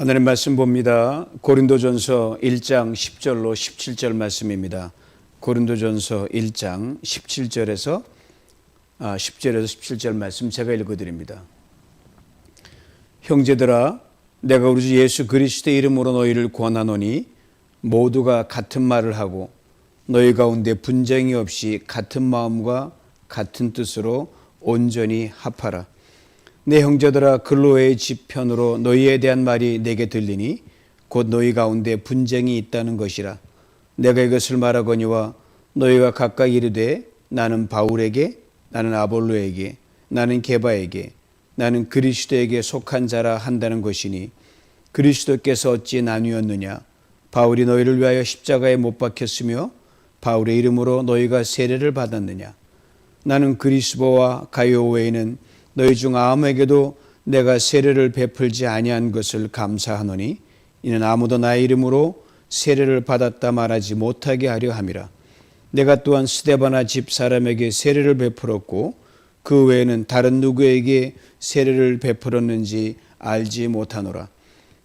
하나님 말씀 봅니다. 고린도전서 1장 10절로 17절 말씀입니다. 고린도전서 1장 10절에서 17절 말씀 제가 읽어드립니다. 형제들아, 내가 우리 주 예수 그리스도의 이름으로 너희를 권하노니 모두가 같은 말을 하고 너희 가운데 분쟁이 없이 같은 마음과 같은 뜻으로 온전히 합하라. 내 형제들아, 글로의 지편으로 너희에 대한 말이 내게 들리니 곧 너희 가운데 분쟁이 있다는 것이라. 내가 이것을 말하거니와 너희가 각각 이르되 나는 바울에게, 나는 아볼로에게, 나는 게바에게, 나는 그리스도에게 속한 자라 한다는 것이니 그리스도께서 어찌 나뉘었느냐? 바울이 너희를 위하여 십자가에 못 박혔으며 바울의 이름으로 너희가 세례를 받았느냐? 나는 그리스도와 가요 외에는 너희 중 아무에게도 내가 세례를 베풀지 아니한 것을 감사하노니 이는 아무도 나의 이름으로 세례를 받았다 말하지 못하게 하려 함이라. 내가 또한 스데바나 집 사람에게 세례를 베풀었고 그 외에는 다른 누구에게 세례를 베풀었는지 알지 못하노라.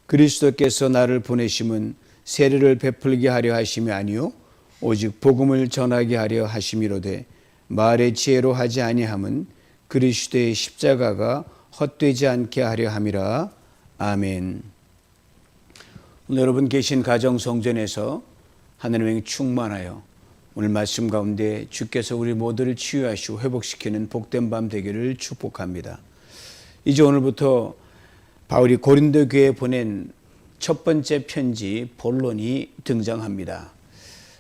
그리스도께서 나를 보내심은 세례를 베풀게 하려 하심이 아니요 오직 복음을 전하게 하려 하심이로되 말의 지혜로 하지 아니함은 그리스도의 십자가가 헛되지 않게 하려 함이라. 아멘. 오늘 여러분 계신 가정 성전에서 하나님의 충만하여 오늘 말씀 가운데 주께서 우리 모두를 치유하시고 회복시키는 복된 밤 되기를 축복합니다. 이제 오늘부터 바울이 고린도 교회에 보낸 첫 번째 편지 본론이 등장합니다.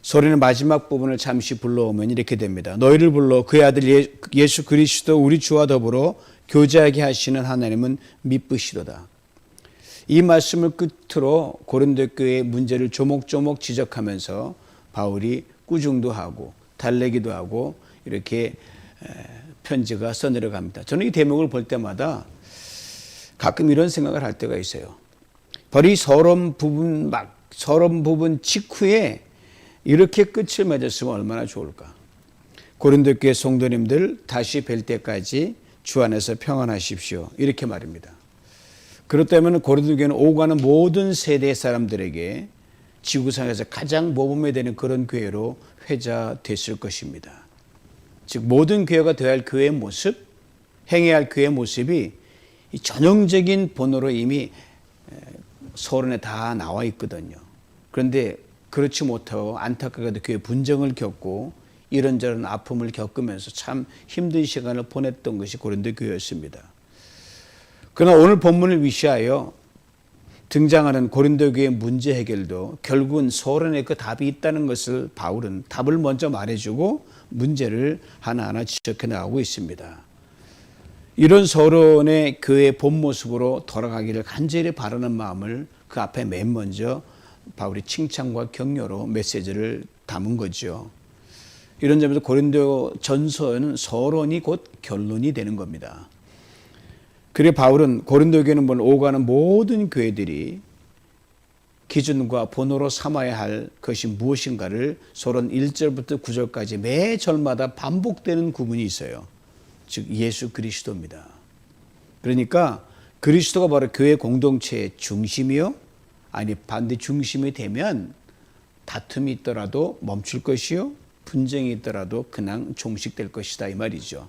소리는 마지막 부분을 잠시 불러오면 이렇게 됩니다. 너희를 불러 그의 아들 예수 그리스도 우리 주와 더불어 교제하게 하시는 하나님은 미쁘시도다. 이 말씀을 끝으로 고린도 교회의 문제를 조목조목 지적하면서 바울이 꾸중도 하고 달래기도 하고 이렇게 편지가 써내려갑니다. 저는 이 대목을 볼 때마다 가끔 이런 생각을 할 때가 있어요. 바로 이 서론 부분 직후에 이렇게 끝을 맺었으면 얼마나 좋을까. 고린도 교회 성도님들 다시 뵐 때까지 주 안에서 평안하십시오. 이렇게 말입니다. 그렇다면 고린도 교회는 오가는 모든 세대의 사람들에게 지구상에서 가장 모범이 되는 그런 교회로 회자됐을 것입니다. 즉 모든 교회가 되어야 할 교회의 모습, 행해야 할 교회의 모습이 이 전형적인 본어로 이미 서론에 다 나와 있거든요. 그런데 그렇지 못하고 안타깝게도 교회 분쟁을 겪고 이런저런 아픔을 겪으면서 참 힘든 시간을 보냈던 것이 고린도 교회였습니다. 그러나 오늘 본문을 위시하여 등장하는 고린도 교회의 문제 해결도 결국은 서론에 그 답이 있다는 것을 바울은 답을 먼저 말해주고 문제를 하나하나 지적해 나가고 있습니다. 이런 서론의 교회의 본 모습으로 돌아가기를 간절히 바라는 마음을 그 앞에 맨 먼저 바울이 칭찬과 격려로 메시지를 담은 거죠. 이런 점에서 고린도 전서는 서론이 곧 결론이 되는 겁니다. 그래 바울은 고린도 교회는 오가는 모든 교회들이 기준과 본호로 삼아야 할 것이 무엇인가를 서론 1절부터 9절까지 매 절마다 반복되는 구문이 있어요. 즉 예수 그리스도입니다. 그러니까 그리스도가 바로 교회 공동체의 중심이요, 아니 반대 중심이 되면 다툼이 있더라도 멈출 것이요 분쟁이 있더라도 그냥 종식될 것이다 이 말이죠.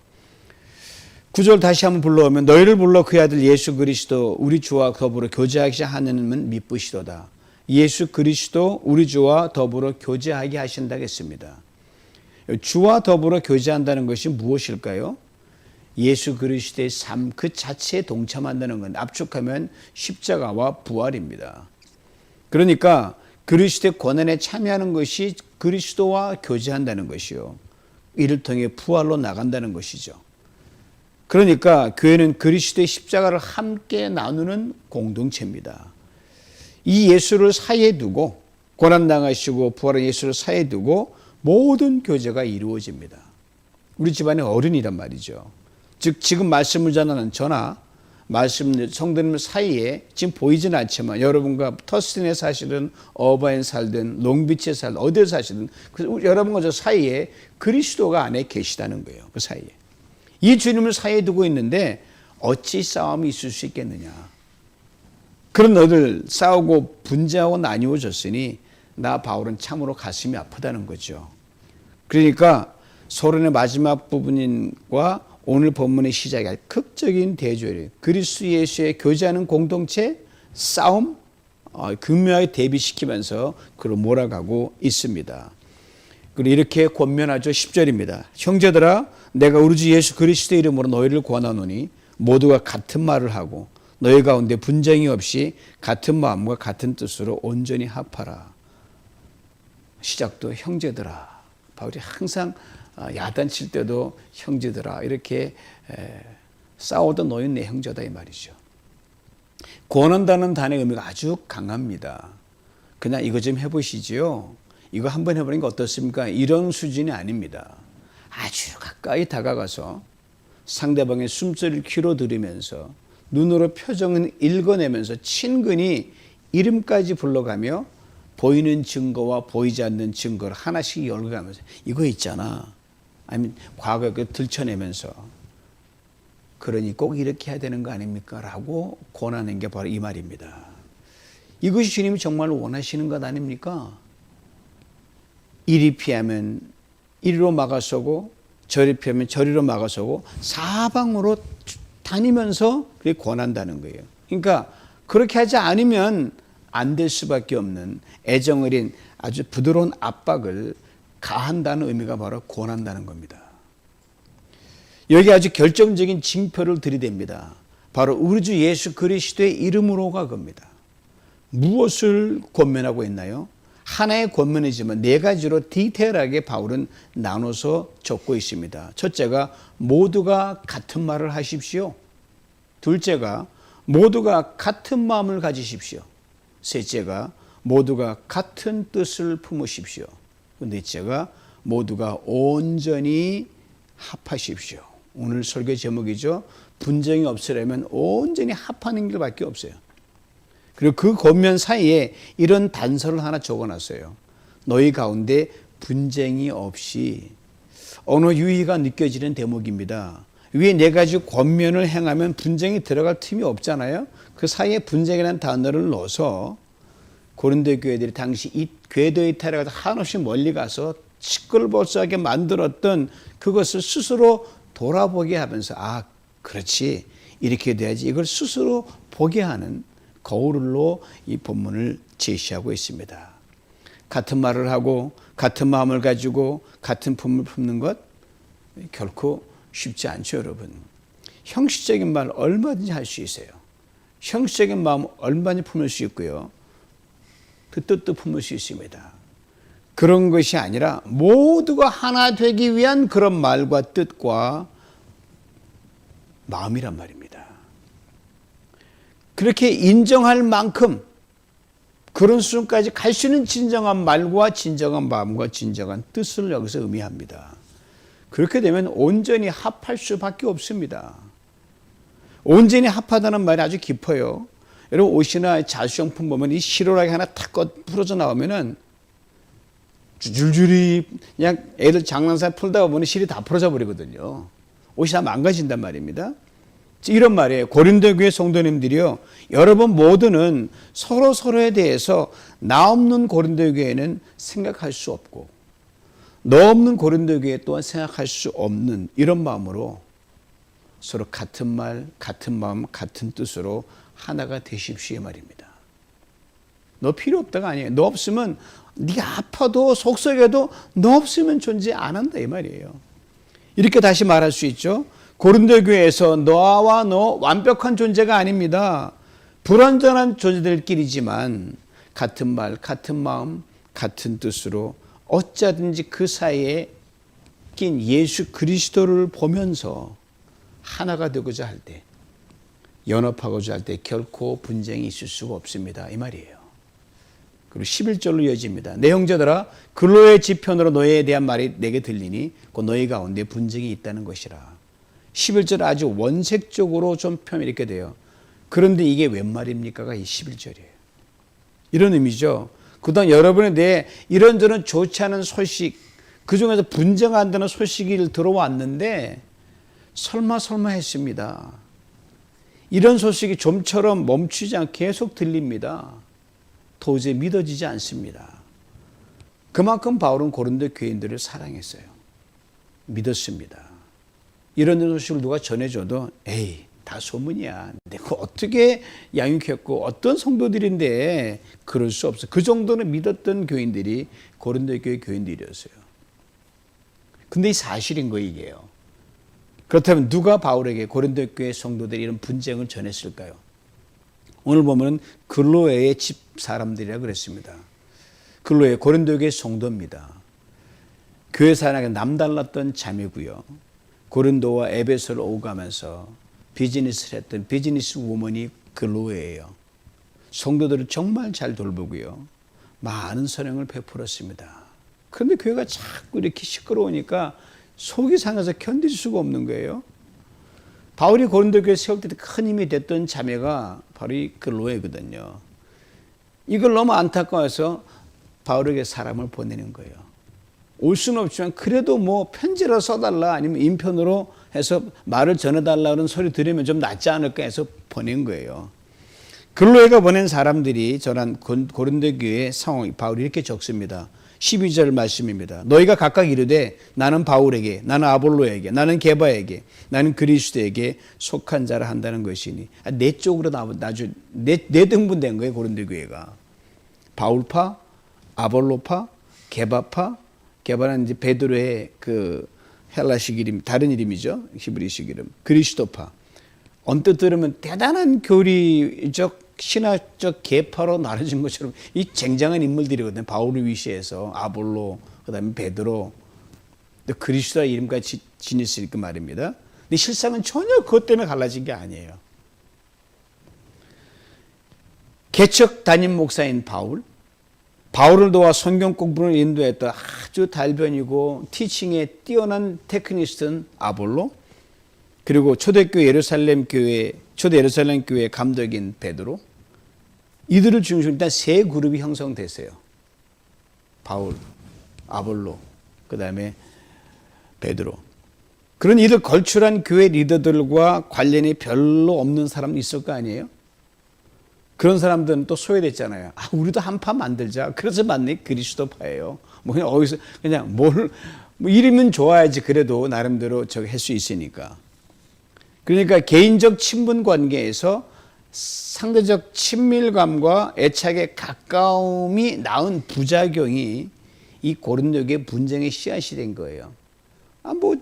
9절 다시 한번 불러오면 너희를 불러 그의 아들 예수 그리스도 우리 주와 더불어 교제하게 하느님은 미쁘시도다. 예수 그리스도 우리 주와 더불어 교제하게 하신다겠습니다. 주와 더불어 교제한다는 것이 무엇일까요? 예수 그리스도의 삶 그 자체에 동참한다는 건 압축하면 십자가와 부활입니다. 그러니까 그리스도의 고난에 참여하는 것이 그리스도와 교제한다는 것이요. 이를 통해 부활로 나간다는 것이죠. 그러니까 교회는 그리스도의 십자가를 함께 나누는 공동체입니다. 이 예수를 사이에 두고 고난당하시고 부활한 예수를 사이에 두고 모든 교제가 이루어집니다. 우리 집안의 어른이란 말이죠. 즉 지금 말씀을 전하는 저나 말씀 성도님 사이에 지금 보이지는 않지만 여러분과 터스틴에 사시든 어바인 살든 롱비치에 살든 어디에 사시든 여러분과 저 사이에 그리스도가 안에 계시다는 거예요. 그 사이에. 이 주님을 사이에 두고 있는데 어찌 싸움이 있을 수 있겠느냐. 그런 너희들 싸우고 분쟁하고 나뉘어졌으니 나 바울은 참으로 가슴이 아프다는 거죠. 그러니까 서론의 마지막 부분과 오늘 본문의 시작이 극적인 대조예요. 그리스도 예수의 교제하는 공동체, 싸움, 극명하게 대비시키면서 그를 몰아가고 있습니다. 그리고 이렇게 권면하죠. 10절입니다. 형제들아 내가 우리 주 예수 그리스도의 이름으로 너희를 권하노니 모두가 같은 말을 하고 너희 가운데 분쟁이 없이 같은 마음과 같은 뜻으로 온전히 합하라. 시작도 형제들아. 바울이 항상 야단칠 때도 형제들아 이렇게 싸우던 너희는 내 형제다 이 말이죠. 권한다는 단어의 의미가 아주 강합니다. 그냥 이거 좀 해보시지요. 이거 한번 해보는 게 어떻습니까? 이런 수준이 아닙니다. 아주 가까이 다가가서 상대방의 숨소리를 귀로 들으면서 눈으로 표정을 읽어내면서 친근히 이름까지 불러가며 보이는 증거와 보이지 않는 증거를 하나씩 열어가면서 이거 있잖아. 아니면 과거에 들춰내면서 그러니 꼭 이렇게 해야 되는 거 아닙니까? 라고 권하는 게 바로 이 말입니다. 이것이 주님이 정말 원하시는 것 아닙니까? 이리 피하면 이리로 막아서고 저리 피하면 저리로 막아서고 사방으로 다니면서 그렇게 권한다는 거예요. 그러니까 그렇게 하지 않으면 안 될 수밖에 없는 애정 어린 아주 부드러운 압박을 가한다는 의미가 바로 권한다는 겁니다. 여기 아주 결정적인 징표를 들이댑니다. 바로 우리 주 예수 그리스도의 이름으로가 겁니다. 무엇을 권면하고 있나요? 하나의 권면이지만 네 가지로 디테일하게 바울은 나눠서 적고 있습니다. 첫째가 모두가 같은 말을 하십시오. 둘째가 모두가 같은 마음을 가지십시오. 셋째가 모두가 같은 뜻을 품으십시오. 넷째가 모두가 온전히 합하십시오. 오늘 설교 제목이죠. 분쟁이 없으려면 온전히 합하는 길밖에 없어요. 그리고 그 겉면 사이에 이런 단서를 하나 적어놨어요. 너희 가운데 분쟁이 없이 어느 유의가 느껴지는 대목입니다. 위에 네 가지 겉면을 행하면 분쟁이 들어갈 틈이 없잖아요. 그 사이에 분쟁이라는 단어를 넣어서 고린도 교회들이 당시 이 궤도 이탈에 가서 한없이 멀리 가서 시끌벅적하게 만들었던 그것을 스스로 돌아보게 하면서 아 그렇지 이렇게 돼야지 이걸 스스로 보게 하는 거울로 이 본문을 제시하고 있습니다. 같은 말을 하고 같은 마음을 가지고 같은 품을 품는 것 결코 쉽지 않죠, 여러분. 형식적인 말 얼마든지 할 수 있어요. 형식적인 마음 얼마든지 품을 수 있고요. 그 뜻도 품을 수 있습니다. 그런 것이 아니라 모두가 하나 되기 위한 그런 말과 뜻과 마음이란 말입니다. 그렇게 인정할 만큼 그런 수준까지 갈 수 있는 진정한 말과 진정한 마음과 진정한 뜻을 여기서 의미합니다. 그렇게 되면 온전히 합할 수밖에 없습니다. 온전히 합하다는 말이 아주 깊어요. 여러분 옷이나 자수용품 보면 이 실오라기 하나 탁 부러져 나오면은 줄줄이 그냥 애들 장난감 풀다 보면 실이 다 풀어져 버리거든요. 옷이 다 망가진단 말입니다. 이런 말이에요. 고린도 교회 성도님들이요. 여러분 모두는 서로에 대해서 나 없는 고린도 교회는 생각할 수 없고 너 없는 고린도 교회 또한 생각할 수 없는 이런 마음으로 서로 같은 말, 같은 마음, 같은 뜻으로 하나가 되십시오 말입니다. 너 필요 없다가 아니에요. 너 없으면 네가 아파도 속썩여도 너 없으면 존재 안 한다 이 말이에요. 이렇게 다시 말할 수 있죠. 고린도 교회에서 너와 너 완벽한 존재가 아닙니다. 불완전한 존재들끼리지만 같은 말, 같은 마음, 같은 뜻으로 어찌하든지 그 사이에 낀 예수 그리스도를 보면서 하나가 되고자 할 때, 연합하고자 할 때 결코 분쟁이 있을 수가 없습니다. 이 말이에요. 그리고 11절로 이어집니다. 내 형제들아 근로의 지편으로 너희에 대한 말이 내게 들리니 곧 너희 가운데 분쟁이 있다는 것이라. 11절 아주 원색적으로 좀 표현이 이렇게 돼요. 그런데 이게 웬 말입니까가 이 11절이에요. 이런 의미죠. 그동안 여러분에 대해 이런저런 좋지 않은 소식, 그중에서 분쟁한다는 소식이 들어왔는데 설마 했습니다. 이런 소식이 좀처럼 멈추지 않고 계속 들립니다. 도저히 믿어지지 않습니다. 그만큼 바울은 고린도 교인들을 사랑했어요. 믿었습니다. 이런 소식을 누가 전해줘도 에이 다 소문이야. 내가 어떻게 양육했고 어떤 성도들인데 그럴 수 없어. 그 정도는 믿었던 교인들이 고린도 교회 교인들이었어요. 근데 이 사실인 거예요, 이게요. 그렇다면 누가 바울에게 고린도 교회 성도들이 이런 분쟁을 전했을까요? 오늘 보면 글로에의 집 사람들이라 그랬습니다. 글로에 고린도 교회 성도입니다. 교회 사람에게 남달랐던 자매고요. 고린도와 에베소를 오가면서 비즈니스를 했던 비즈니스 우먼이 글로에예요. 성도들을 정말 잘 돌보고요. 많은 선행을 베풀었습니다. 그런데 교회가 자꾸 이렇게 시끄러우니까 속이 상해서 견딜 수가 없는 거예요. 바울이 고린도 교회 세울 때 큰 힘이 됐던 자매가 바로 이 글로에거든요. 이걸 너무 안타까워서 바울에게 사람을 보내는 거예요. 올 수는 없지만 그래도 뭐 편지로 써달라 아니면 인편으로 해서 말을 전해달라는 소리 들으면 좀 낫지 않을까 해서 보낸 거예요. 글로에가 보낸 사람들이 전한 고린도 교회의 상황, 바울이 이렇게 적습니다. 12절 말씀입니다. 너희가 각각 이르되 나는 바울에게, 나는 아볼로에게, 나는 게바에게, 나는 그리스도에게 속한 자라 한다는 것이니. 네 쪽으로 네 등분된 거예요, 고린도 교회가. 바울파, 아볼로파, 게바파. 게바는 이제 베드로의 그 헬라식 이름, 다른 이름이죠. 히브리식 이름. 그리스도파. 언뜻 들으면 대단한 교리적 신학적 계파로 나눠진 것처럼 이 쟁쟁한 인물들이거든요. 바울을 위시해서 아볼로, 그다음에 베드로, 또 그리스도 이름까지 지녔으니까 말입니다. 근데 실상은 전혀 그것 때문에 갈라진 게 아니에요. 개척 담임 목사인 바울을 도와 성경 공부를 인도했던 아주 달변이고 티칭에 뛰어난 테크니스트는 아볼로, 그리고 초대 예루살렘 교회 감독인 베드로, 이들을 중심으로 일단 세 그룹이 형성됐어요. 바울, 아볼로, 그 다음에 베드로. 그런 이들 걸출한 교회 리더들과 관련이 별로 없는 사람도 있을 거 아니에요? 그런 사람들은 또 소외됐잖아요. 우리도 한 파 만들자. 그래서 만든 그리스도파예요. 뭐 그냥 어디서 그냥 뭐 이름은 좋아야지 그래도 나름대로 저기 할 수 있으니까. 그러니까 개인적 친분 관계에서 상대적 친밀감과 애착의 가까움이 낳은 부작용이 이 고린도교의 분쟁의 씨앗이 된 거예요. 뭐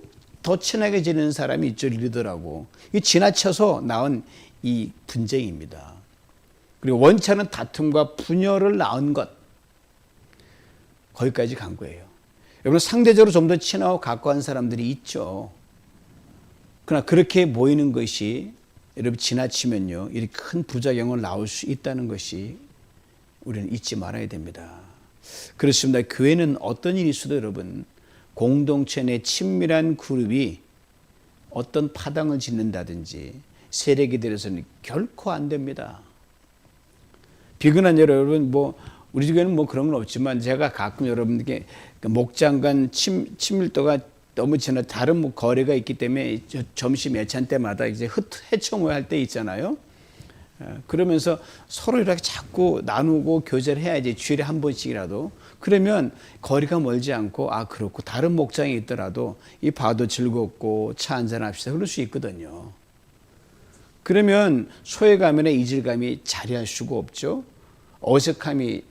더 친하게 지내는 사람이 있죠, 리더라고. 이 지나쳐서 낳은 이 분쟁입니다. 그리고 원치 않은 다툼과 분열을 낳은 것, 거기까지 간 거예요. 여러분, 상대적으로 좀 더 친하고 가까운 사람들이 있죠. 그러나 그렇게 모이는 것이 여러분 지나치면요, 이렇게 큰 부작용을 낳을 수 있다는 것이 우리는 잊지 말아야 됩니다. 그렇습니다. 교회는 어떤 일이 있어도 여러분, 공동체 내 친밀한 그룹이 어떤 파당을 짓는다든지 세력이 들어서는 결코 안 됩니다. 비근한 여러분, 우리 교회는 그런 건 없지만 제가 가끔 여러분에게 목장 간 친밀도가 너무 지나 다른 거래가 있기 때문에 점심 예찬 때마다 이제 해청회 할 때 있잖아요. 그러면서 서로 이렇게 자꾸 나누고 교제를 해야지, 주일에 한 번씩이라도. 그러면 거리가 멀지 않고 그렇고 다른 목장에 있더라도 이 봐도 즐겁고 차 한잔 합시다 그럴 수 있거든요. 그러면 소외감이나 이질감이 자리할 수가 없죠. 어색함이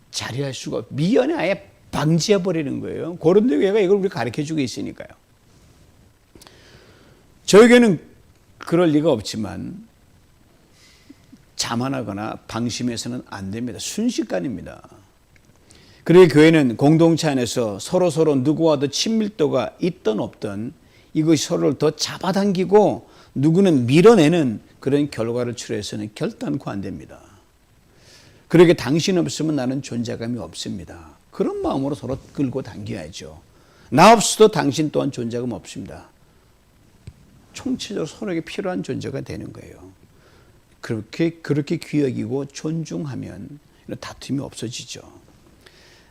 자리할 수가 없고 미연에 아예 방지해버리는 거예요. 고린도 교회가 이걸 우리 가르쳐주고 있으니까요. 저에게는 그럴 리가 없지만 자만하거나 방심해서는 안 됩니다. 순식간입니다. 그리고 교회는 공동체 안에서 서로 누구와도 친밀도가 있든 없든 이것이 서로를 더 잡아당기고 누구는 밀어내는 그런 결과를 초래해서는 결단코 안 됩니다. 그러게 당신 없으면 나는 존재감이 없습니다. 그런 마음으로 서로 끌고 당겨야죠. 나 없어도 당신 또한 존재감 없습니다. 총체적으로 서로에게 필요한 존재가 되는 거예요. 그렇게 귀여기고 존중하면 이런 다툼이 없어지죠.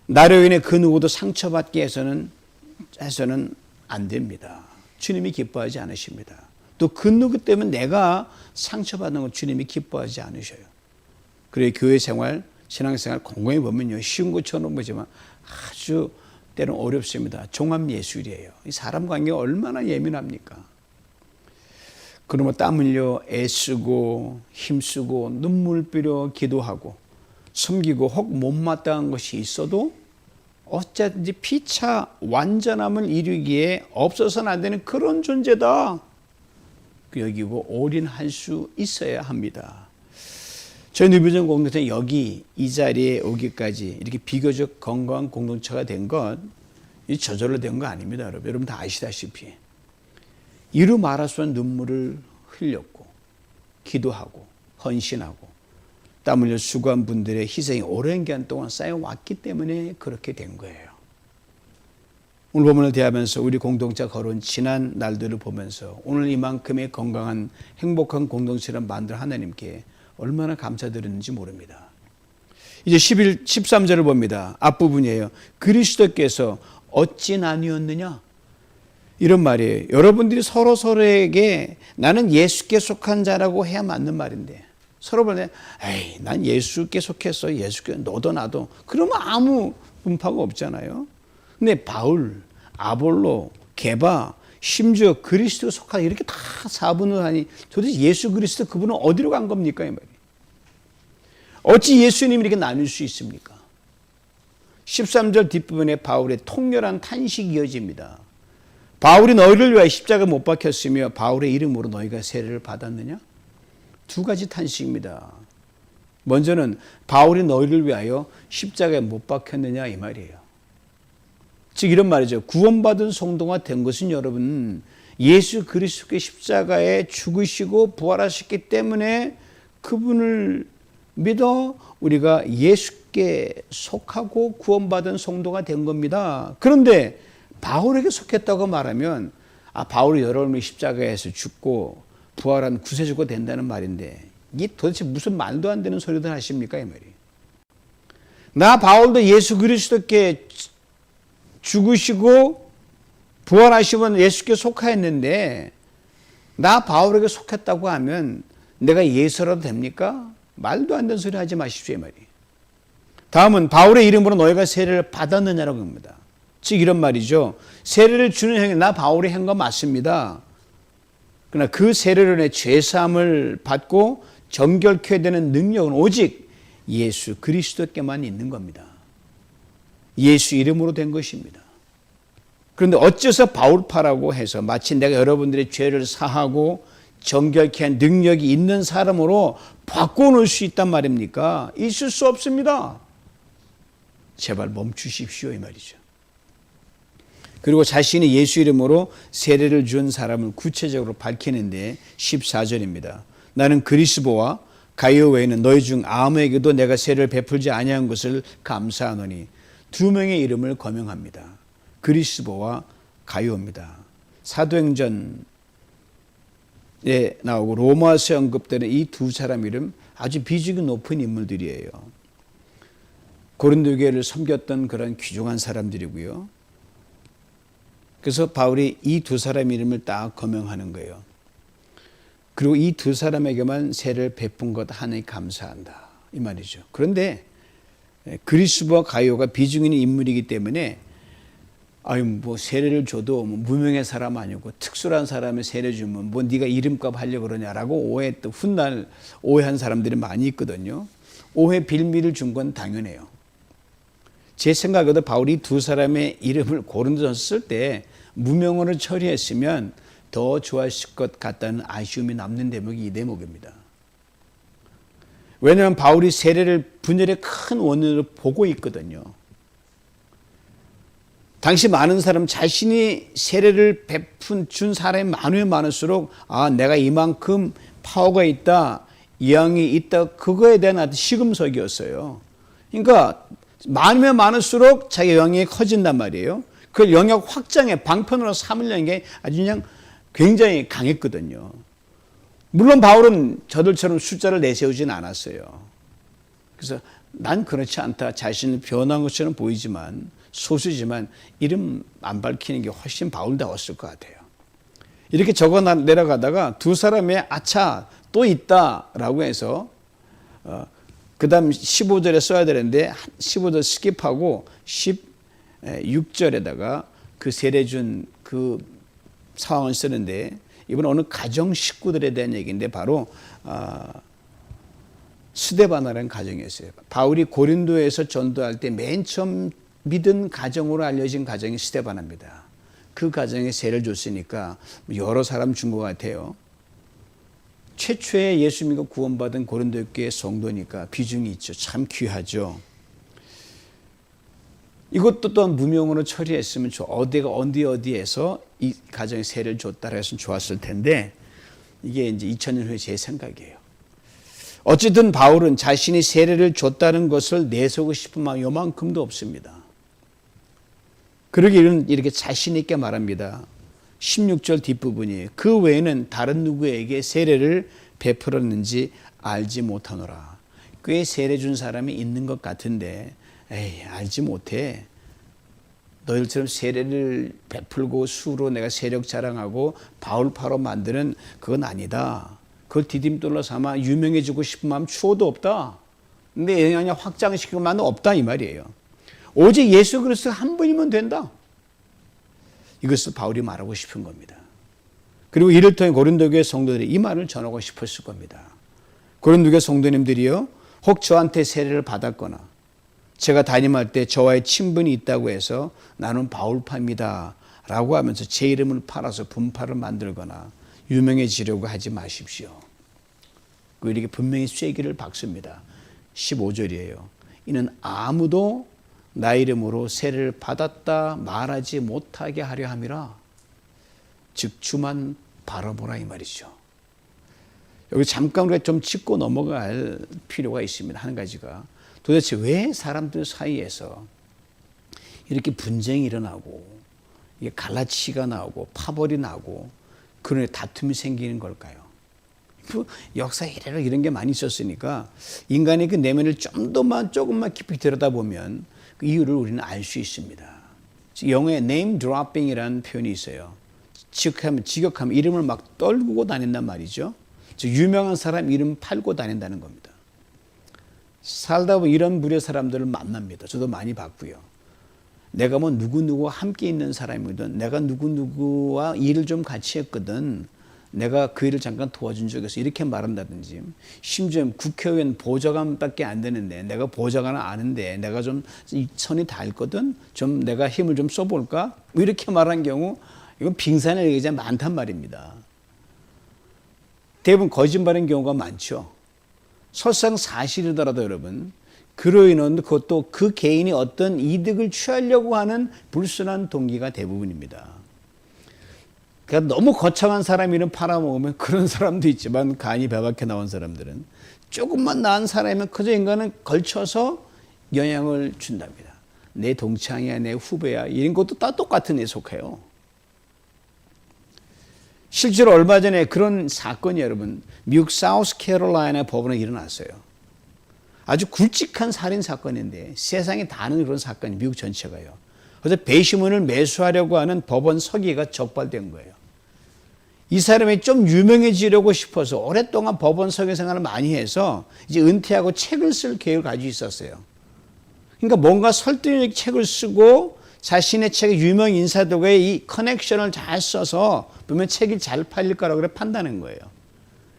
나로 인해 그 누구도 상처받게 해서는 안 됩니다. 주님이 기뻐하지 않으십니다. 또 그 누구 때문에 내가 상처받는 걸 주님이 기뻐하지 않으셔요. 그래 교회 생활, 신앙생활 곰곰이 보면요. 쉬운 것처럼 보지만 아주 때는 어렵습니다. 종합예술이에요. 이 사람 관계가 얼마나 예민합니까? 그러면 땀 흘려 애쓰고 힘쓰고 눈물 뿌려 기도하고 숨기고 혹 못마땅한 것이 있어도 어쨌든지 피차 완전함을 이루기에 없어서는 안 되는 그런 존재다. 여기고 올인할 수 있어야 합니다. 저희 누비전 공동체 여기 이 자리에 오기까지 이렇게 비교적 건강한 공동체가 된 것 이 저절로 된 거 아닙니다. 여러분 다 아시다시피 이루 말할 수 없는 눈물을 흘렸고 기도하고 헌신하고 땀 흘려 수고한 분들의 희생이 오랜 기간 동안 쌓여왔기 때문에 그렇게 된 거예요. 오늘 본문을 대하면서 우리 공동체가 걸어온 지난 날들을 보면서 오늘 이만큼의 건강한 행복한 공동체를 만들 하나님께 얼마나 감사드렸는지 모릅니다. 이제 13절을 봅니다. 앞부분이에요. 그리스도께서 어찌 나뉘었느냐? 이런 말이에요. 여러분들이 서로에게 나는 예수께 속한 자라고 해야 맞는 말인데 서로 보면 에이 난 예수께 속했어. 예수께 너도 나도. 그러면 아무 분파가 없잖아요. 근데 바울, 아볼로, 게바 심지어 그리스도 속한 이렇게 다 사분을 하니 도대체 예수 그리스도 그분은 어디로 간 겁니까? 이 말이에요. 어찌 예수님이 이렇게 나눌 수 있습니까? 13절 뒷부분에 바울의 통렬한 탄식이 이어집니다. 바울이 너희를 위하여 십자가 못 박혔으며 바울의 이름으로 너희가 세례를 받았느냐? 두 가지 탄식입니다. 먼저는 바울이 너희를 위하여 십자가에 못 박혔느냐 이 말이에요. 즉 이런 말이죠. 구원받은 성도가 된 것은 여러분 예수 그리스도의 십자가에 죽으시고 부활하셨기 때문에 그분을 믿어 우리가 예수께 속하고 구원받은 성도가 된 겁니다. 그런데 바울에게 속했다고 말하면 바울이 여러분이 십자가에서 죽고 부활한 구세주가 된다는 말인데 이게 도대체 무슨 말도 안 되는 소리들 하십니까? 이 말이. 나 바울도 예수 그리스도께 죽으시고 부활하시면 예수께 속하였는데 나 바울에게 속했다고 하면 내가 예수라도 됩니까? 말도 안 되는 소리 하지 마십시오. 이 말이. 다음은 바울의 이름으로 너희가 세례를 받았느냐라고 합니다. 즉 이런 말이죠. 세례를 주는 행위 나 바울이 한 거 맞습니다. 그러나 그 세례로 인해 죄사함을 받고 정결케 되는 능력은 오직 예수 그리스도께만 있는 겁니다. 예수 이름으로 된 것입니다. 그런데 어째서 바울파라고 해서 마치 내가 여러분들의 죄를 사하고 정결케 한 능력이 있는 사람으로 바꿔놓을 수 있단 말입니까? 있을 수 없습니다. 제발 멈추십시오 이 말이죠. 그리고 자신이 예수 이름으로 세례를 준 사람을 구체적으로 밝히는데 14절입니다. 나는 그리스도와 가이오 외에는 너희 중 아무에게도 내가 세례를 베풀지 아니한 것을 감사하노니 두 명의 이름을 거명합니다. 그리스도와 가이오입니다. 사도행전에 나오고 로마서에 언급되는 이 두 사람 이름 아주 비중이 높은 인물들이에요. 고린도 교회를 섬겼던 그런 귀중한 사람들이고요. 그래서 바울이 이 두 사람 이름을 딱 거명하는 거예요. 그리고 이 두 사람에게만 세례를 베푼 것 하나에 감사한다 이 말이죠. 그런데 그리스도와 가이오가 비중 있는 인물이기 때문에 뭐 세례를 줘도 뭐 무명의 사람 아니고 특수한 사람의 세례 주면 뭐 네가 이름값 하려고 그러냐라고 훗날 오해한 사람들이 많이 있거든요. 오해 빌미를 준 건 당연해요. 제 생각에도 바울이 두 사람의 이름을 고린도전서 쓸 때 무명어를 처리했으면 더 좋아했을 것 같다는 아쉬움이 남는 대목이 이 대목입니다. 왜냐하면 바울이 세례를 분열의 큰 원인으로 보고 있거든요. 당시 많은 사람 자신이 세례를 준 사람이 많으면 많을수록 내가 이만큼 파워가 있다, 영이 있다 그거에 대한 아주 시금석이었어요. 그러니까 많으면 많을수록 자기 영역이 커진단 말이에요. 그 영역 확장에 방편으로 삼으려는 게 아주 그냥 굉장히 강했거든요. 물론 바울은 저들처럼 숫자를 내세우지는 않았어요. 그래서 난 그렇지 않다. 자신을 변한 것처럼 보이지만 소수지만 이름 안 밝히는 게 훨씬 바울다웠을 것 같아요. 이렇게 적어 내려가다가 두 사람이 아차 또 있다라고 해서 그 다음 15절에 써야 되는데 15절 스킵하고 16절에다가 그 세례 준 그 상황을 쓰는데 이번 어느 가정 식구들에 대한 얘기인데 바로 스데바나라는 가정이었어요. 바울이 고린도에서 전도할 때 맨 처음 믿은 가정으로 알려진 가정이 스데바나입니다. 그 가정에 세례를 줬으니까 여러 사람 준 것 같아요. 최초의 예수 믿고 구원받은 고린도 교회 성도니까 비중이 있죠. 참 귀하죠. 이것도 또한 무명으로 처리했으면 어디가 어디에서 이 가정에 세례를 줬다라 했으면 좋았을 텐데 이게 이제 2000년 후에 제 생각이에요. 어쨌든 바울은 자신이 세례를 줬다는 것을 내세우고 싶은 마음이 요만큼도 없습니다. 그러기에 이렇게 자신 있게 말합니다. 16절 뒷부분이 그 외에는 다른 누구에게 세례를 베풀었는지 알지 못하노라. 꽤 세례 준 사람이 있는 것 같은데 에이 알지 못해. 너희들처럼 세례를 베풀고 수로 내가 세력 자랑하고 바울파로 만드는 그건 아니다. 그걸 디딤돌로 삼아 유명해지고 싶은 마음 추호도 없다. 근데 그냥 확장시키고 마음은 없다 이 말이에요. 오직 예수 그리스도 한 분이면 된다. 이것을 바울이 말하고 싶은 겁니다. 그리고 이를 통해 고린도 교회 성도들이 이 말을 전하고 싶었을 겁니다. 고린도 교회 성도님들이요, 혹 저한테 세례를 받았거나 제가 담임할 때 저와의 친분이 있다고 해서 나는 바울파입니다 라고 하면서 제 이름을 팔아서 분파를 만들거나 유명해지려고 하지 마십시오. 이렇게 분명히 쐐기를 박습니다. 15절이에요. 이는 아무도 나 이름으로 세례를 받았다 말하지 못하게 하려 함이라. 즉 주만 바라보라 이 말이죠. 여기 잠깐 우리가 좀 짚고 넘어갈 필요가 있습니다. 한 가지가 도대체 왜 사람들 사이에서 이렇게 분쟁이 일어나고 이게 갈라치가 나오고 파벌이 나고 그런 다툼이 생기는 걸까요? 역사에 이래로 이런 게 많이 있었으니까 인간의 그 내면을 조금만 깊이 들여다보면 그 이유를 우리는 알 수 있습니다. 영어에 name dropping이라는 표현이 있어요. 직역하면 이름을 막 떨구고 다닌단 말이죠. 즉 유명한 사람 이름 팔고 다닌다는 겁니다. 살다 보면 이런 부류의 사람들을 만납니다. 저도 많이 봤고요. 내가 뭐 누구누구와 함께 있는 사람이거든. 내가 누구누구와 일을 좀 같이 했거든. 내가 그 일을 잠깐 도와준 적이 있어. 이렇게 말한다든지. 심지어 국회의원 보좌관밖에 안 되는데 내가 보좌관을 아는데 내가 좀 선이 닳거든. 좀 내가 힘을 좀 써볼까? 이렇게 말한 경우 이건 빙산의 얘기가 많단 말입니다. 대부분 거짓말인 경우가 많죠. 설상 사실이더라도 여러분 그로 인한 그것도 그 개인이 어떤 이득을 취하려고 하는 불순한 동기가 대부분입니다. 그러니까 너무 거창한 사람 이름 팔아먹으면 그런 사람도 있지만 간이 배박해 나온 사람들은 조금만 나은 사람이면 그저 인간은 걸쳐서 영향을 준답니다. 내 동창이야 내 후배야 이런 것도 다 똑같은 애 속해요. 실제로 얼마 전에 그런 사건이 여러분 미국 사우스캐롤라이나 법원에 일어났어요. 아주 굵직한 살인 사건인데 세상에 다 아는 그런 사건이 미국 전체가요. 그래서 배심원을 매수하려고 하는 법원 서기가 적발된 거예요. 이 사람이 좀 유명해지려고 싶어서 오랫동안 법원 서기 생활을 많이 해서 이제 은퇴하고 책을 쓸 계획을 가지고 있었어요. 그러니까 뭔가 설득력 책을 쓰고 자신의 책에 유명 인사들과의 이 커넥션을 잘 써서 보면 책이 잘 팔릴 거라고 판다는 거예요.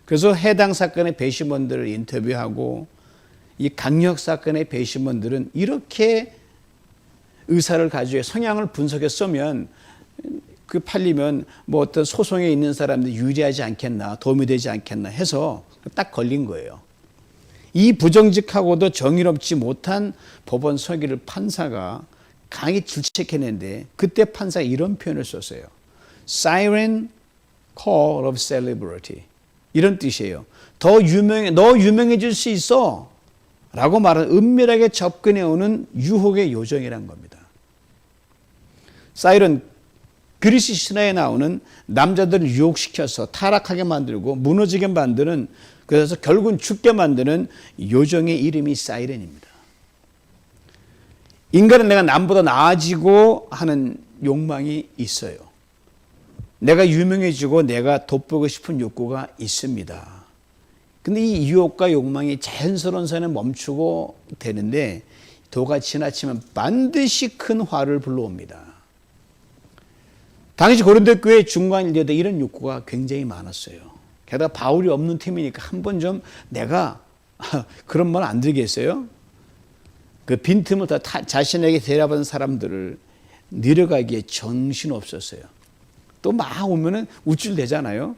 그래서 해당 사건의 배심원들을 인터뷰하고 이 강력 사건의 배심원들은 이렇게 의사를 가지고 성향을 분석해서 쓰면 그 팔리면 뭐 어떤 소송에 있는 사람들 유리하지 않겠나 도움이 되지 않겠나 해서 딱 걸린 거예요. 이 부정직하고도 정의롭지 못한 법원 서기를 판사가 강하게 질책했는데 그때 판사가 이런 표현을 썼어요. Siren call of celebrity. 이런 뜻이에요. 너 유명해질 수 있어. 라고 말하는 은밀하게 접근해 오는 유혹의 요정이란 겁니다. 사이렌 그리스 신화에 나오는 남자들을 유혹시켜서 타락하게 만들고 무너지게 만드는 그래서 결국은 죽게 만드는 요정의 이름이 사이렌입니다. 인간은 내가 남보다 나아지고 하는 욕망이 있어요. 내가 유명해지고 내가 돋보고 싶은 욕구가 있습니다. 근데 이 유혹과 욕망이 자연스러운 선에 멈추고 되는데 도가 지나치면 반드시 큰 화를 불러옵니다. 당시 고린도 교회 중간 일대에 이런 욕구가 굉장히 많았어요. 게다가 바울이 없는 팀이니까 한번 좀 내가 그런 말 안 들겠어요? 그 빈틈을 다 자신에게 데려받은 사람들을 내려가기에 정신없었어요. 또 막 오면은 우쭐대잖아요.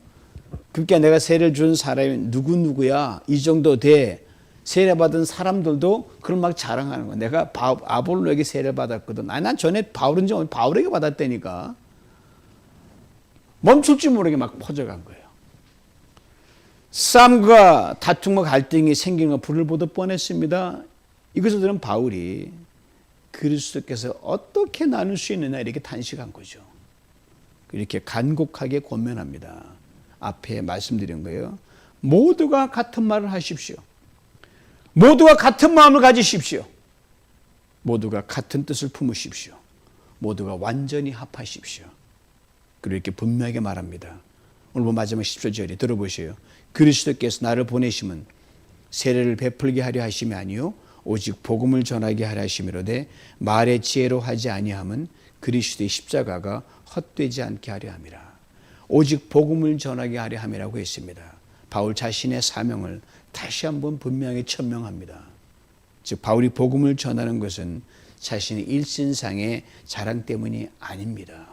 그러니까 내가 세례를 준 사람이 누구누구야 이 정도 돼. 세례받은 사람들도 그걸 막 자랑하는 거야. 내가 아볼로에게 세례받았거든. 아니 난 전에 바울인지 바울에게 받았다니까. 멈출 줄 모르게 막 퍼져간 거예요. 싸움과 다툼과 갈등이 생기는 건 불을 보듯 뻔했습니다. 이것을 들은 바울이 그리스도께서 어떻게 나눌 수 있느냐 이렇게 탄식한 거죠. 이렇게 간곡하게 권면합니다. 앞에 말씀드린 거예요. 모두가 같은 말을 하십시오. 모두가 같은 마음을 가지십시오. 모두가 같은 뜻을 품으십시오. 모두가 완전히 합하십시오. 그리고 이렇게 분명하게 말합니다. 오늘 마지막 17절에 들어보세요. 그리스도께서 나를 보내심은 세례를 베풀게 하려 하심이 아니요 오직 복음을 전하게 하려 하심이로되 말의 지혜로 하지 아니함은 그리스도의 십자가가 헛되지 않게 하려 함이라. 오직 복음을 전하게 하려 함이라고 했습니다. 바울 자신의 사명을 다시 한번 분명히 천명합니다. 즉 바울이 복음을 전하는 것은 자신의 일신상의 자랑 때문이 아닙니다.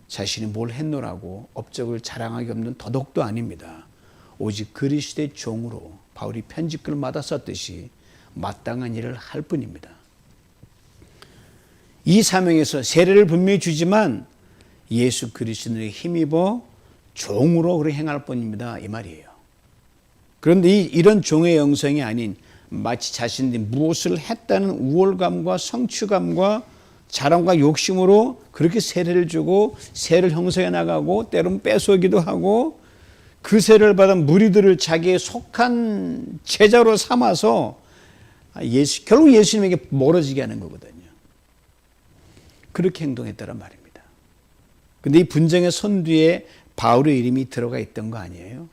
자신이 뭘 했노라고 업적을 자랑하기 없는 도덕도 아닙니다. 오직 그리스도의 종으로 바울이 편지글마다 썼듯이 마땅한 일을 할 뿐입니다. 이 사명에서 세례를 분명히 주지만 예수 그리스도에 힘입어 종으로 그렇게 행할 뿐입니다. 이 말이에요. 그런데 이런 종의 영성이 아닌 마치 자신들이 무엇을 했다는 우월감과 성취감과 자랑과 욕심으로 그렇게 세례를 주고 세를 형성해 나가고 때로는 뺏어오기도 하고 그 세례를 받은 무리들을 자기의 속한 제자로 삼아서 결국 예수님에게 멀어지게 하는 거거든요. 그렇게 행동했다는 말입니다. 그런데 이 분쟁의 선두에 바울의 이름이 들어가 있던 거 아니에요?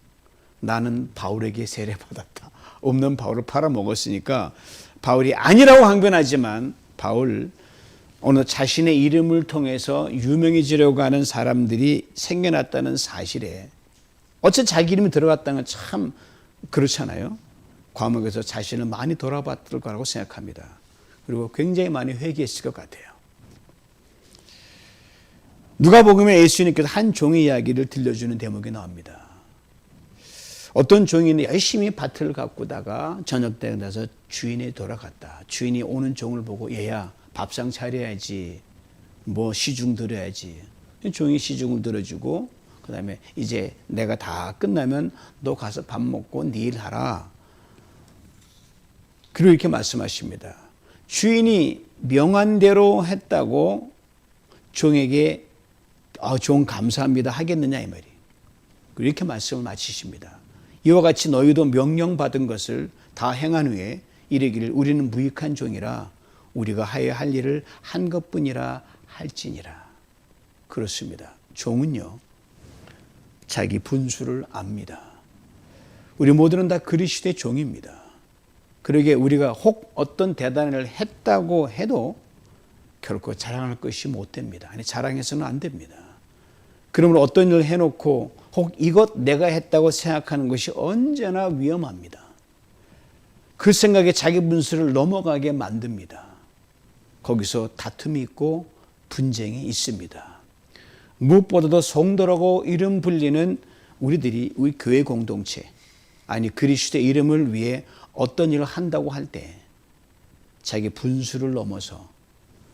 나는 바울에게 세례받았다. 없는 바울을 팔아먹었으니까 바울이 아니라고 항변하지만 바울 오늘 자신의 이름을 통해서 유명해지려고 하는 사람들이 생겨났다는 사실에 어째 자기 이름이 들어갔다는 건 참 그렇잖아요. 과목에서 자신을 많이 돌아봤을 거라고 생각합니다. 그리고 굉장히 많이 회개했을 것 같아요. 누가복음에 예수님께서 한 종의 이야기를 들려주는 대목이 나옵니다. 어떤 종이 열심히 밭을 가꾸다가 저녁 때 돼서 주인이 돌아갔다. 주인이 오는 종을 보고 얘야 밥상 차려야지, 뭐 시중 들어야지. 종이 시중을 들어주고 그 다음에 이제 내가 다 끝나면 너 가서 밥 먹고 네 일 하라. 그리고 이렇게 말씀하십니다. 주인이 명한 대로 했다고 종에게 종 감사합니다 하겠느냐 이 말이. 그리고 이렇게 말씀을 마치십니다. 이와 같이 너희도 명령받은 것을 다 행한 후에 이르기를 우리는 무익한 종이라 우리가 하여야 할 일을 한 것뿐이라 할지니라. 그렇습니다. 종은요 자기 분수를 압니다. 우리 모두는 다 그리스도의 종입니다. 그러기에 우리가 혹 어떤 대단한 일을 했다고 해도 결코 자랑할 것이 못 됩니다. 아니 자랑해서는 안 됩니다. 그러므로 어떤 일을 해놓고 혹 이것 내가 했다고 생각하는 것이 언제나 위험합니다. 그 생각에 자기 분수를 넘어가게 만듭니다. 거기서 다툼이 있고 분쟁이 있습니다. 무엇보다도 성도라고 이름 불리는 우리 교회 공동체, 아니 그리스도의 이름을 위해 어떤 일을 한다고 할 때 자기 분수를 넘어서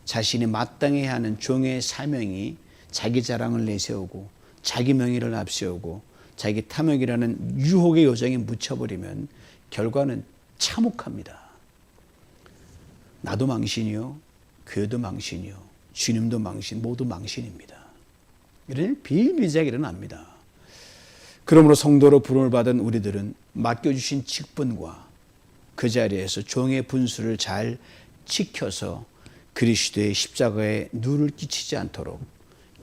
자신이 마땅히 하는 종의 사명이 자기 자랑을 내세우고 자기 명예를 앞세우고 자기 탐욕이라는 유혹의 요정에 묻혀버리면 결과는 참혹합니다. 나도 망신이요, 교회도 망신이요, 주님도 망신, 모두 망신입니다. 이런 일 비일비재하게 일어납니다. 그러므로 성도로 부름을 받은 우리들은 맡겨주신 직분과 그 자리에서 종의 분수를 잘 지켜서 그리스도의 십자가에 누를 끼치지 않도록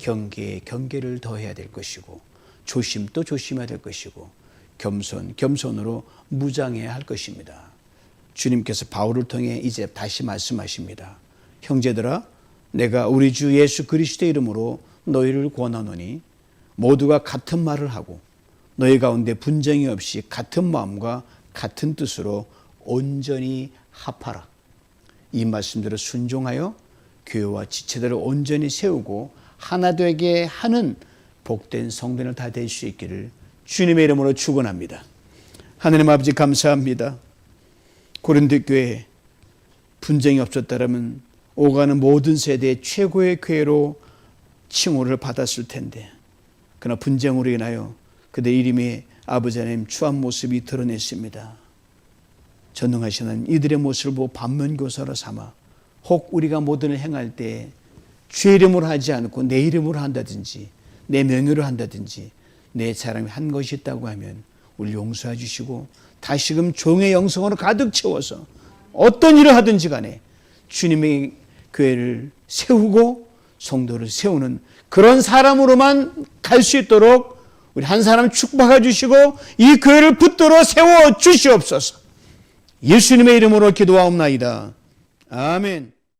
경계에 경계를 더해야 될 것이고 조심 또 조심해야 될 것이고 겸손 겸손으로 무장해야 할 것입니다. 주님께서 바울을 통해 이제 다시 말씀하십니다. 형제들아 내가 우리 주 예수 그리스도의 이름으로 너희를 권하노니 모두가 같은 말을 하고 너희 가운데 분쟁이 없이 같은 마음과 같은 뜻으로 온전히 합하라. 이 말씀대로 순종하여 교회와 지체들을 온전히 세우고 하나 되게 하는 복된 성도들 다 될 수 있기를 주님의 이름으로 축원합니다. 하나님 아버지 감사합니다. 고린도 교회 분쟁이 없었다면 오가는 모든 세대의 최고의 교회로 칭호를 받았을 텐데 그러나 분쟁으로 인하여 그들 이름의 아버지 하나님 추한 모습이 드러냈습니다. 전능하신 하나님 이들의 모습을 보고 반면교사로 삼아 혹 우리가 모든 일 행할 때 주의 이름으로 하지 않고 내 이름으로 한다든지 내 명예로 한다든지 내 사람이 한 것이 있다고 하면 우리 용서해 주시고 다시금 종의 영성으로 가득 채워서 어떤 일을 하든지 간에 주님의 교회를 세우고 성도를 세우는 그런 사람으로만 갈 수 있도록 우리 한 사람 축복해 주시고 이 교회를 붙들어 세워 주시옵소서. 예수님의 이름으로 기도하옵나이다. 아멘.